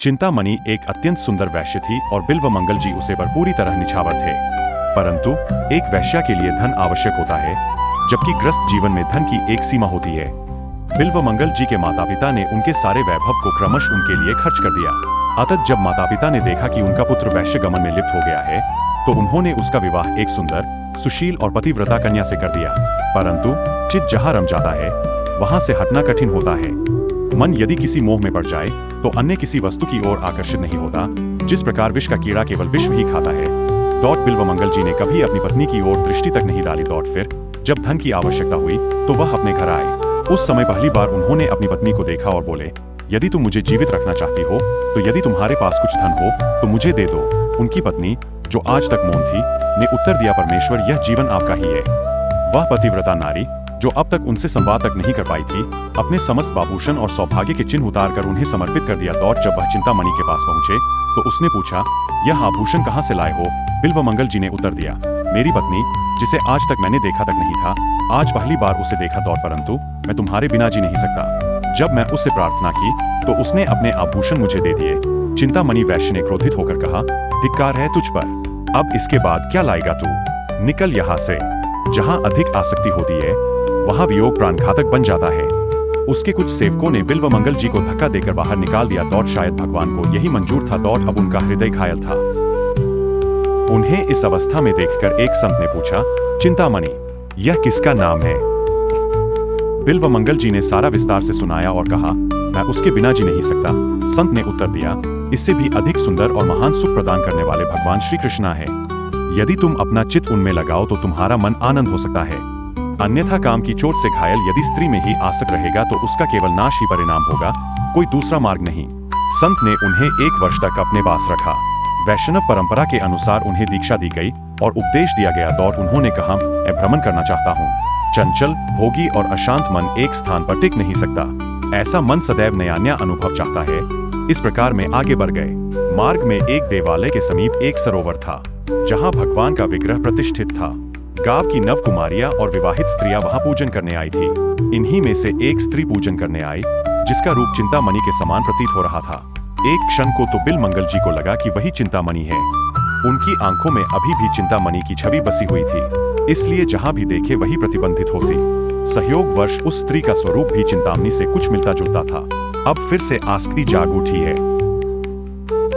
चिंतामणि एक अत्यंत सुंदर वैश्य थी और बिल्वमंगल जी उसे पर पूरी तरह निछावर थे। परंतु एक वैश्या के लिए धन आवश्यक होता है, जबकि ग्रस्त जीवन में धन की एक सीमा होती है। बिल्वमंगल जी के माता पिता ने उनके सारे वैभव को क्रमश उनके लिए खर्च कर दिया। अतः जब माता पिता ने देखा कि उनका पुत्र वैश्य गमन में लिप्त हो गया है, तो उन्होंने उसका विवाह एक सुंदर, सुशील और पतिव्रता कन्या से कर दिया। परंतु चित्त जहाँ रम जाता है, वहां से हटना कठिन होता है। मन यदि किसी मोह में पड़ जाए तो अन्य किसी वस्तु की ओर आकर्षित नहीं होता। जिस प्रकार विष का कीड़ा केवल विष ही खाता है, बिल्वमंगल जी ने कभी अपनी पत्नी की ओर दृष्टि तक नहीं डाली। फिर जब धन की आवश्यकता हुई तो वह अपने घर आए। उस समय पहली बार उन्होंने अपनी पत्नी को देखा और बोले, यदि तुम मुझे जीवित रखना चाहती हो तो यदि तुम्हारे पास कुछ धन हो तो मुझे दे दो। उनकी पत्नी, जो आज तक मौन थी, ने उत्तर दिया, परमेश्वर, यह जीवन आपका ही है। वह पतिव्रता नारी, जो अब तक उनसे संवाद तक नहीं कर पाई थी, अपने समस्त आभूषण और सौभाग्य के चिन्ह उतारकर उन्हें समर्पित कर दिया। जब वह चिंतामणि के पास पहुंचे तो उसने पूछा, यह आभूषण कहाँ से लाए हो? बिल्वमंगल जी ने उत्तर दिया, मेरी पत्नी, जिसे आज तक मैंने देखा तक नहीं था, आज पहली बार उसे देखा। परंतु मैं तुम्हारे बिना जी नहीं सकता। जब मैं उससे प्रार्थना की तो उसने अपने आभूषण मुझे दे दिए। चिंतामणि वैश्य ने क्रोधित होकर कहा, धिक्कार है तुझ पर। अब इसके बाद क्या लाएगा तू? निकल यहाँ से। जहाँ अधिक आसक्ति होती है वहाँ वियोग प्राणघातक बन जाता है। उसके कुछ सेवकों ने बिल्वमंगल जी को धक्का देकर बाहर निकाल दिया। शायद भगवान को यही मंजूर था। अब उनका हृदय घायल था। उन्हें इस अवस्था में देखकर एक संत ने पूछा, चिंतामणि, यह किसका नाम है? बिल्वमंगल जी ने सारा विस्तार से सुनाया और कहा, मैं उसके बिना जी नहीं सकता। संत ने उत्तर दिया, इससे भी अधिक सुंदर और महान सुख प्रदान करने वाले भगवान श्री कृष्ण है। यदि तुम अपना चित्त उनमें लगाओ तो तुम्हारा मन आनंद हो सकता है। अन्यथा काम की चोट से घायल यदि स्त्री में ही आसक्त रहेगा तो उसका केवल नाश ही परिणाम होगा, कोई दूसरा मार्ग नहीं। संत ने उन्हें 1 वर्ष तक अपने पास रखा। वैष्णव परंपरा के अनुसार उन्हें दीक्षा दी गई और उपदेश दिया गया। उन्होंने कहा, मैं भ्रमण करना चाहता हूँ। चंचल, भोगी और अशांत मन एक स्थान पर टिक नहीं सकता। ऐसा मन सदैव नया नया अनुभव चाहता है। इस प्रकार में आगे बढ़ गए। मार्ग में एक देवालय के समीप एक सरोवर था, जहाँ भगवान का विग्रह प्रतिष्ठित था। गांव की नव कुमारियां और विवाहित स्त्रियां वहां पूजन करने आई थी। इन्हीं में से एक स्त्री पूजन करने आई, जिसका रूप चिंतामणि के समान प्रतीत हो रहा था। एक क्षण को तो बिल्वमंगल जी को लगा कि वही चिंतामणि है। उनकी आंखों में अभी भी चिंतामणि की छवि बसी हुई थी, इसलिए जहां भी देखे वही प्रतिबंधित होती। संयोगवश उस स्त्री का स्वरूप भी चिंतामणि से कुछ मिलता जुलता था। अब फिर से आसक्ति जाग उठी है।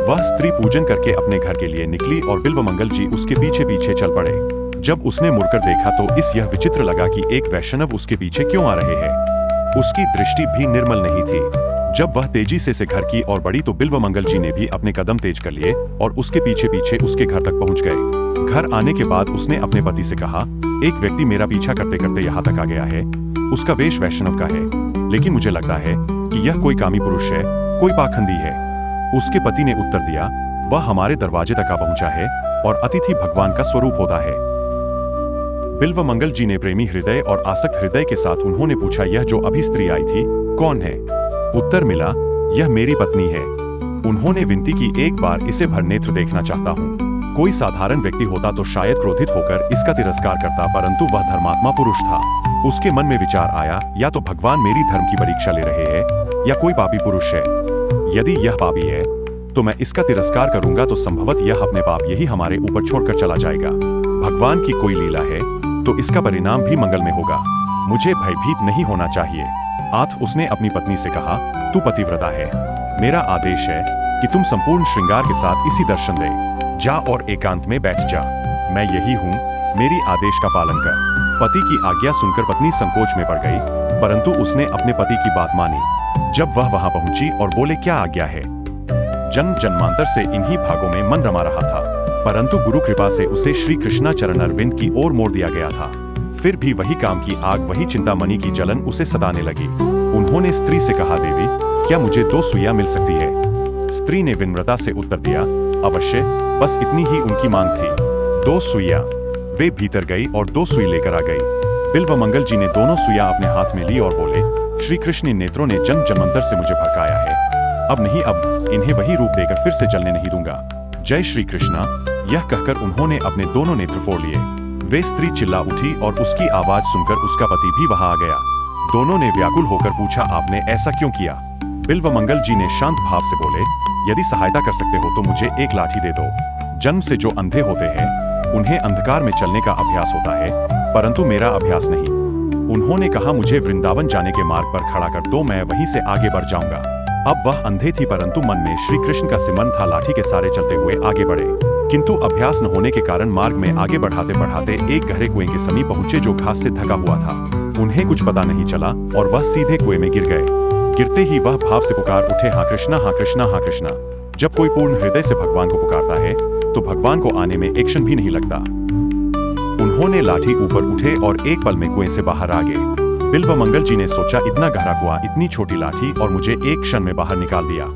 वह स्त्री पूजन करके अपने घर के लिए निकली और बिल्वमंगल जी उसके पीछे पीछे चल पड़े। जब उसने मुड़कर देखा तो यह विचित्र लगा कि एक वैष्णव उसके पीछे क्यों आ रहे हैं। उसकी दृष्टि भी निर्मल नहीं थी। जब वह तेजी से घर की ओर बढ़ी तो बिल्वमंगल जी ने भी अपने कदम तेज कर लिए और उसके पीछे पीछे उसके घर तक पहुंच गए। घर आने के बाद उसने अपने पति से कहा, एक व्यक्ति मेरा पीछा करते करते यहाँ तक आ गया है। उसका वेश वैष्णव का है, लेकिन मुझे लगता है कि यह कोई कामी पुरुष है, कोई पाखंडी है। उसके पति ने उत्तर दिया, वह हमारे दरवाजे तक आ पहुंचा है और अतिथि भगवान का स्वरूप होता है। बिल्वमंगल जी ने प्रेमी हृदय और आसक्त हृदय के साथ उन्होंने पूछा, यह जो अभी स्त्री आई थी कौन है? उत्तर मिला, यह मेरी पत्नी है। उन्होंने विनती की, एक बार इसे भर नेत्र देखना चाहता हूँ। कोई साधारण व्यक्ति होता तो शायद क्रोधित होकर इसका तिरस्कार करता, परंतु वह धर्मात्मा पुरुष था। उसके मन में विचार आया, या तो भगवान मेरी धर्म की परीक्षा ले रहे हैं या कोई पापी पुरुष है। यदि यह पापी है तो मैं इसका तिरस्कार करूंगा तो संभवत यह अपने पाप यही हमारे ऊपर छोड़कर चला जाएगा। भगवान की कोई लीला है तो इसका परिणाम भी मंगल में होगा। मुझे भयभीत नहीं होना चाहिए। उसने अपनी पत्नी से कहा, तू पतिव्रता है, मेरा आदेश है कि तुम संपूर्ण श्रृंगार के साथ इसी दर्शन दे। जा और एकांत में बैठ जा। मैं यही हूँ, मेरी आदेश का पालन कर। पति की आज्ञा सुनकर पत्नी संकोच में पड़ गई, परंतु उसने अपने पति की बात मानी। जब वह वहां पहुंची और बोले, क्या आज्ञा है? जन्म जन्मांतर से इन्हीं भागों में मन रमा रहा था, परंतु गुरु कृपा से उसे श्री कृष्णा चरण अरविंद की ओर मोड़ दिया गया था। फिर भी वही काम की आग, वही चिंतामणि की जलन उसे सताने लगी। उन्होंने स्त्री से कहा, देवी, क्या मुझे 2 सुइयां मिल सकती है? स्त्री ने विनम्रता से उत्तर दिया, अवश्य, बस इतनी ही उनकी मांग थी। 2 सुइयां। वे भीतर गई और 2 सुई लेकर आ गई। बिल्वमंगल जी ने दोनों सुइयां अपने हाथ में ली और बोले, श्री कृष्ण नेत्रों ने जन्म जन्मांतर से मुझे भड़काया है। अब इन्हें वही रूप देकर फिर से जलने नहीं दूंगा। जय श्री कृष्णा। यह कहकर उन्होंने अपने दोनों नेत्र फोड़ लिए। वे स्त्री चिल्ला उठी और उसकी आवाज सुनकर उसका पति भी वहां आ गया। दोनों ने व्याकुल होकर पूछा, आपने ऐसा क्यों किया? बिल्वमंगल जी ने शांत भाव से बोले, यदि सहायता कर सकते हो तो मुझे एक लाठी दे दो। जन्म से जो अंधे होते हैं उन्हें अंधकार में चलने का अभ्यास होता है, परंतु मेरा अभ्यास नहीं। उन्होंने कहा मुझे वृंदावन जाने के मार्ग पर खड़ा कर दो, मैं वहीं से आगे बढ़ जाऊंगा। अब वह अंधे थी, परंतु मन में श्री कृष्ण का सिमरन था। लाठी के सारे चलते हुए आगे बढ़े, किंतु अभ्यास न होने के कारण मार्ग में आगे बढ़ाते बढ़ाते एक गहरे कुएं के समीप पहुंचे जो घास से ढका हुआ था। उन्हें कुछ पता नहीं चला और वह सीधे कुएं में गिर गए। गिरते ही वह भाव से पुकार उठे, हाँ कृष्णा, हाँ कृष्णा, हाँ कृष्णा। जब कोई पूर्ण हृदय से भगवान को पुकारता है तो भगवान को आने में एक क्षण भी नहीं लगता। उन्होंने लाठी ऊपर उठे और एक पल में कुएं से बाहर आ गए। बिल्वमंगल जी ने सोचा, इतना गहरा कुआं, इतनी छोटी लाठी और मुझे एक क्षण में बाहर निकाल दिया।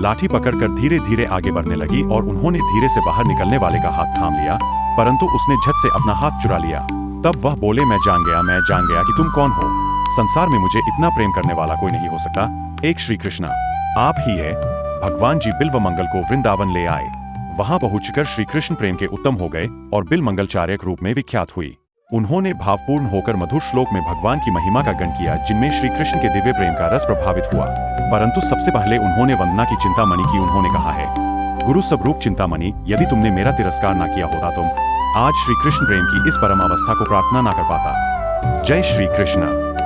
लाठी पकड़कर धीरे धीरे आगे बढ़ने लगी और उन्होंने धीरे से बाहर निकलने वाले का हाथ थाम लिया, परंतु उसने झट से अपना हाथ चुरा लिया। तब वह बोले, मैं जान गया कि तुम कौन हो। संसार में मुझे इतना प्रेम करने वाला कोई नहीं हो सकता, एक श्री कृष्णा आप ही है। भगवान जी बिल्वमंगल को वृंदावन ले आए। वहां पहुंचकर श्री कृष्ण प्रेम के उत्तम हो गए और बिल्वमंगलाचार्य के रूप में विख्यात हुई। उन्होंने भावपूर्ण होकर मधुर श्लोक में भगवान की महिमा का गण किया, जिनमें श्री कृष्ण के दिव्य प्रेम का रस प्रभावित हुआ। परंतु सबसे पहले उन्होंने वंदना की चिंतामणि की। उन्होंने कहा है, गुरु स्वरूप चिंतामणि, यदि तुमने मेरा तिरस्कार न किया होता तुम आज श्री कृष्ण प्रेम की इस परम अवस्था को प्रार्थना न कर पाता। जय श्री कृष्ण।